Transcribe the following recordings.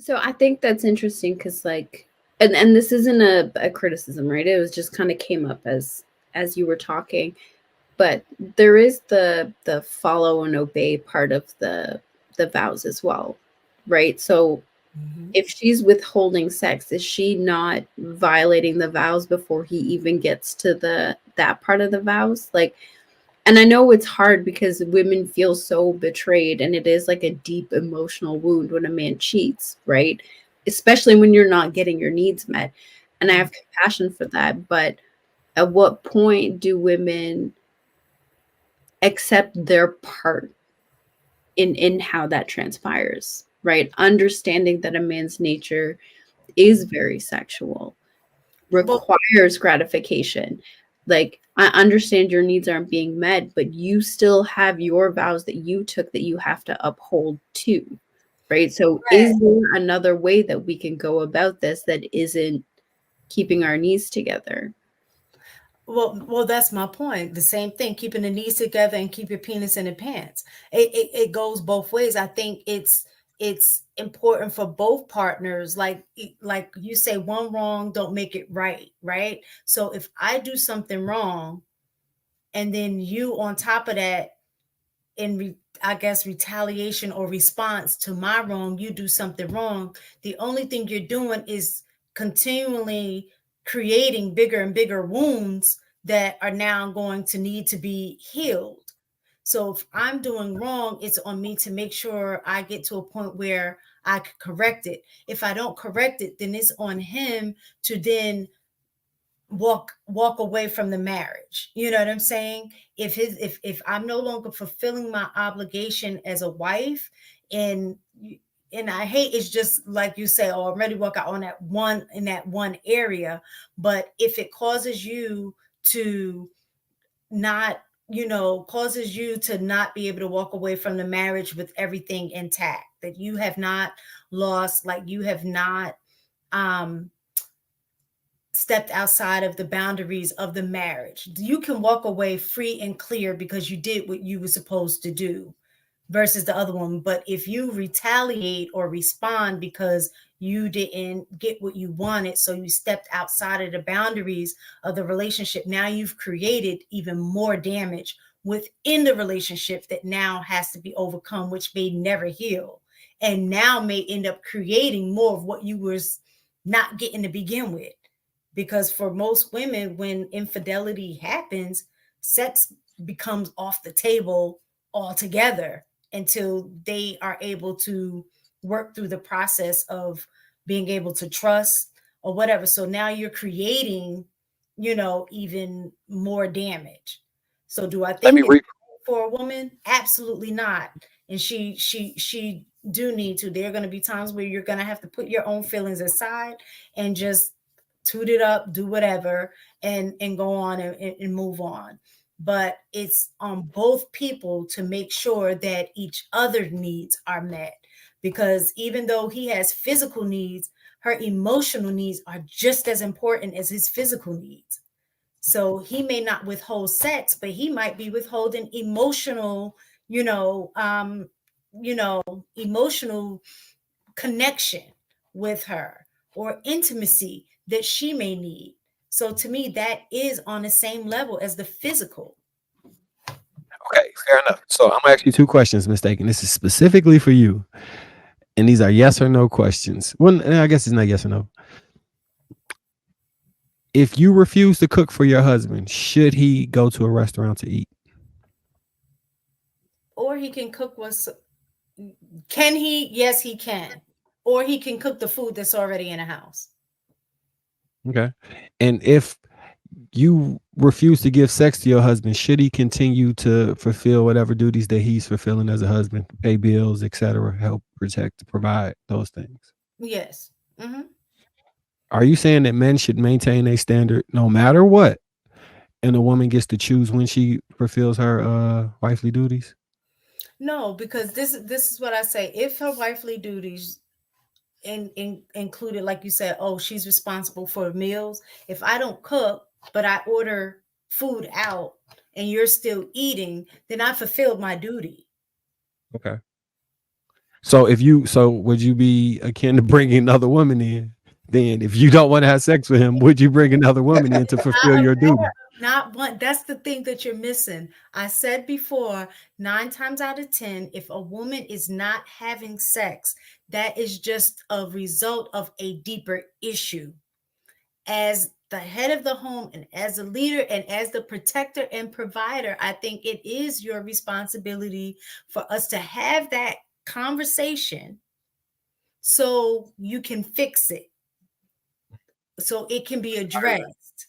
So I think that's interesting because like and this isn't a criticism, right? It was just kind of came up as you were talking. But there is the follow and obey part of the vows as well, right? So Mm-hmm. if she's withholding sex, is she not violating the vows before he even gets to the that part of the vows? Like, and I know it's hard because women feel so betrayed and it is like a deep emotional wound when a man cheats, right? Especially when you're not getting your needs met. And I have compassion for that, but at what point do women accept their part in how that transpires, right? Understanding that a man's nature is very sexual, Well, requires gratification. Like, I understand your needs aren't being met, but you still have your vows that you took that you have to uphold too, right? So, right. is there another way that we can go about this that isn't keeping our knees together? Well, that's my point. The same thing, keeping the knees together and keep your penis in the pants. It goes both ways. I think it's important for both partners. Like you say, one wrong don't make it right, right? So if I do something wrong, and then you on top of that, I guess retaliation or response to my wrong, you do something wrong. The only thing you're doing is continually creating bigger and bigger wounds that are now going to need to be healed. So if I'm doing wrong, it's on me to make sure I get to a point where I can correct it. If I don't correct it, then it's on him to then walk away from the marriage. You know what I'm saying? If I'm no longer fulfilling my obligation as a wife, and and I hate, it's just like you say, oh, I'm ready to walk out on that one in that one area. But if it causes you to not, causes you to not be able to walk away from the marriage with everything intact, that you have not lost, like you have not um stepped outside of the boundaries of the marriage. You can walk away free and clear because you did what you were supposed to do versus the other one. But if you retaliate or respond because you didn't get what you wanted, so you stepped outside of the boundaries of the relationship, now you've created even more damage within the relationship that now has to be overcome, which may never heal. And now may end up creating more of what you was not getting to begin with, because for most women, when infidelity happens, sex becomes off the table altogether until they are able to work through the process of being able to trust or whatever. So now you're creating, even more damage. So do I Let me think it's re for a woman? Absolutely not. And she do need to. There are going to be times where you're going to have to put your own feelings aside and just toot it up, do whatever, and go on and move on. But it's on both people to make sure that each other needs are met. Because even though he has physical needs, her emotional needs are just as important as his physical needs. So he may not withhold sex, but he might be withholding emotional, you know, um, emotional connection with her or intimacy that she may need. So to me, that is on the same level as the physical. Okay, fair enough. So I'm gonna ask you two questions, mistaken. This is specifically for you, and these are yes or no questions. Well, I guess it's not yes or no. If you refuse to cook for your husband, should he go to a restaurant to eat? Or he can cook what's, can he? Yes, he can. Or he can cook the food that's already in a house. Okay. And if you refuse to give sex to your husband, should he continue to fulfill whatever duties that he's fulfilling as a husband, pay bills, etc., help protect, provide those things? Yes. Hmm. Are you saying that men should maintain a standard no matter what, and a woman gets to choose when she fulfills her wifely duties? No, because this is what I say. If her wifely duties included, like you said, oh, she's responsible for meals. If I don't cook, but I order food out and you're still eating, then I fulfilled my duty. Okay. So would you be akin to bringing another woman in? Then, if you don't want to have sex with him, would you bring another woman in to fulfill your duty? Not one. That's the thing that you're missing. I said before, 9 times out of 10, if a woman is not having sex, that is just a result of a deeper issue. As the head of the home and as a leader and as the protector and provider, I think it is your responsibility for us to have that conversation so you can fix it, so it can be addressed.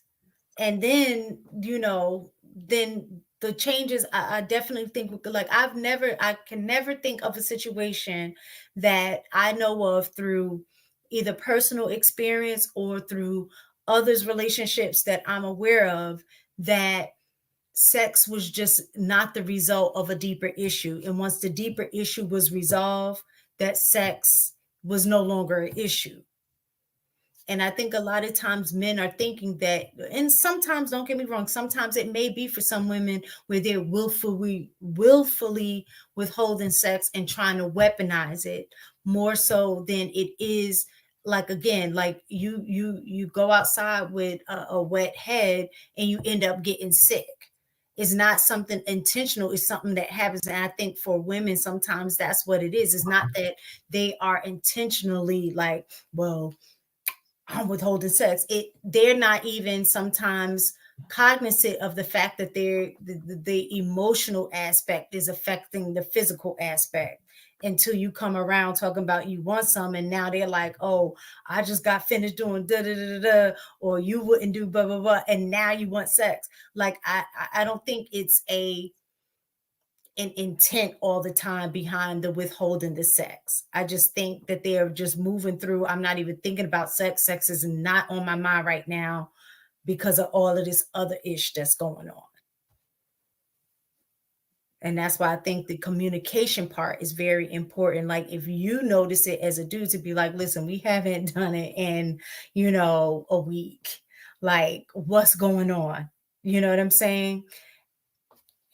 And then, then the changes, I definitely think, like, I can never think of a situation that I know of through either personal experience or through others' relationships that I'm aware of, that sex was just not the result of a deeper issue. And once the deeper issue was resolved, that sex was no longer an issue. And I think a lot of times men are thinking that, and sometimes, don't get me wrong, sometimes it may be for some women where they're willfully withholding sex and trying to weaponize it more so than it is, like, again, like you go outside with a wet head and you end up getting sick. It's not something intentional, it's something that happens. And I think for women, sometimes that's what it is. It's not that they are intentionally like, well, I'm withholding sex. They're not even sometimes cognizant of the fact that the emotional aspect is affecting the physical aspect until you come around talking about you want some, and now they're like, oh, I just got finished doing da da da da, or you wouldn't do blah blah blah, and now you want sex. Like, I don't think it's an intent all the time behind the withholding the sex. I just think that they're just moving through. I'm not even thinking about sex. Sex is not on my mind right now because of all of this other ish that's going on. And that's why I think the communication part is very important. Like, if you notice it as a dude, to be like, listen, we haven't done it in, a week. Like, what's going on? You know what I'm saying?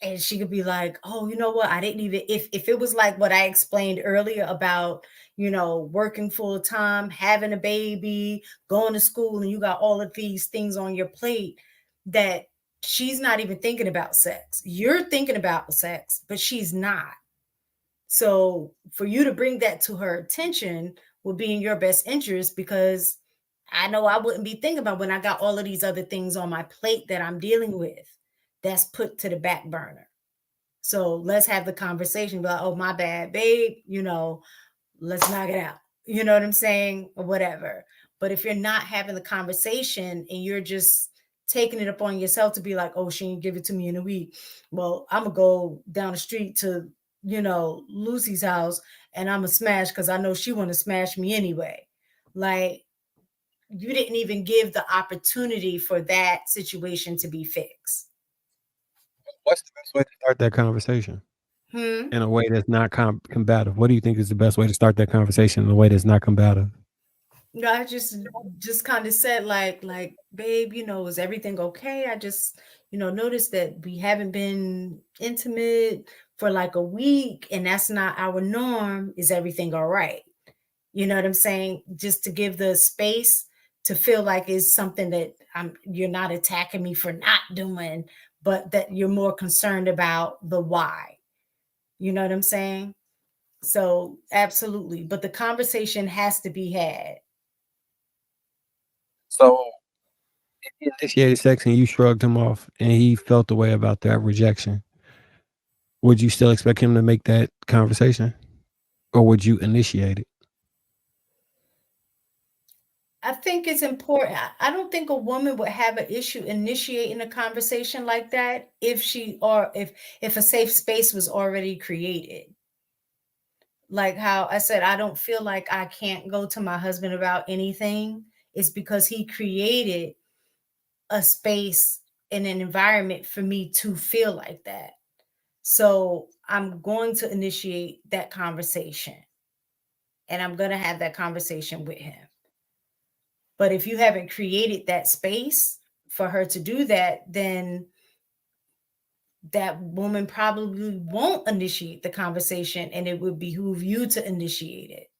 And she could be like, oh, you know what, I didn't even, if it was like what I explained earlier about, working full time, having a baby, going to school, and you got all of these things on your plate, that she's not even thinking about sex. You're thinking about sex, but she's not. So for you to bring that to her attention would be in your best interest, because I know I wouldn't be thinking about when I got all of these other things on my plate that I'm dealing with, that's put to the back burner. So let's have the conversation. Be like, oh, my bad, babe. Let's knock it out. You know what I'm saying? Or whatever. But if you're not having the conversation and you're just taking it upon yourself to be like, oh, she didn't give it to me in a week. Well, I'm going to go down the street to, Lucy's house, and I'm going to smash because I know she want to smash me anyway. Like, you didn't even give the opportunity for that situation to be fixed. What's the best way to start that conversation in a way that's not combative? What do you think is the best way to start that conversation in a way that's not combative? I just kind of said, like, babe, is everything okay? I just, noticed that we haven't been intimate for like a week, and that's not our norm. Is everything all right? You know what I'm saying? Just to give the space to feel like it's something that you're not attacking me for not doing, but that you're more concerned about the why. You know what I'm saying? So absolutely. But the conversation has to be had. So, if he initiated sex and you shrugged him off and he felt the way about that rejection, would you still expect him to make that conversation? Or would you initiate it? I think it's important. I don't think a woman would have an issue initiating a conversation like that if if a safe space was already created. Like how I said, I don't feel like I can't go to my husband about anything. It's because he created a space and an environment for me to feel like that. So I'm going to initiate that conversation, and I'm going to have that conversation with him. But if you haven't created that space for her to do that, then that woman probably won't initiate the conversation, and it would behoove you to initiate it.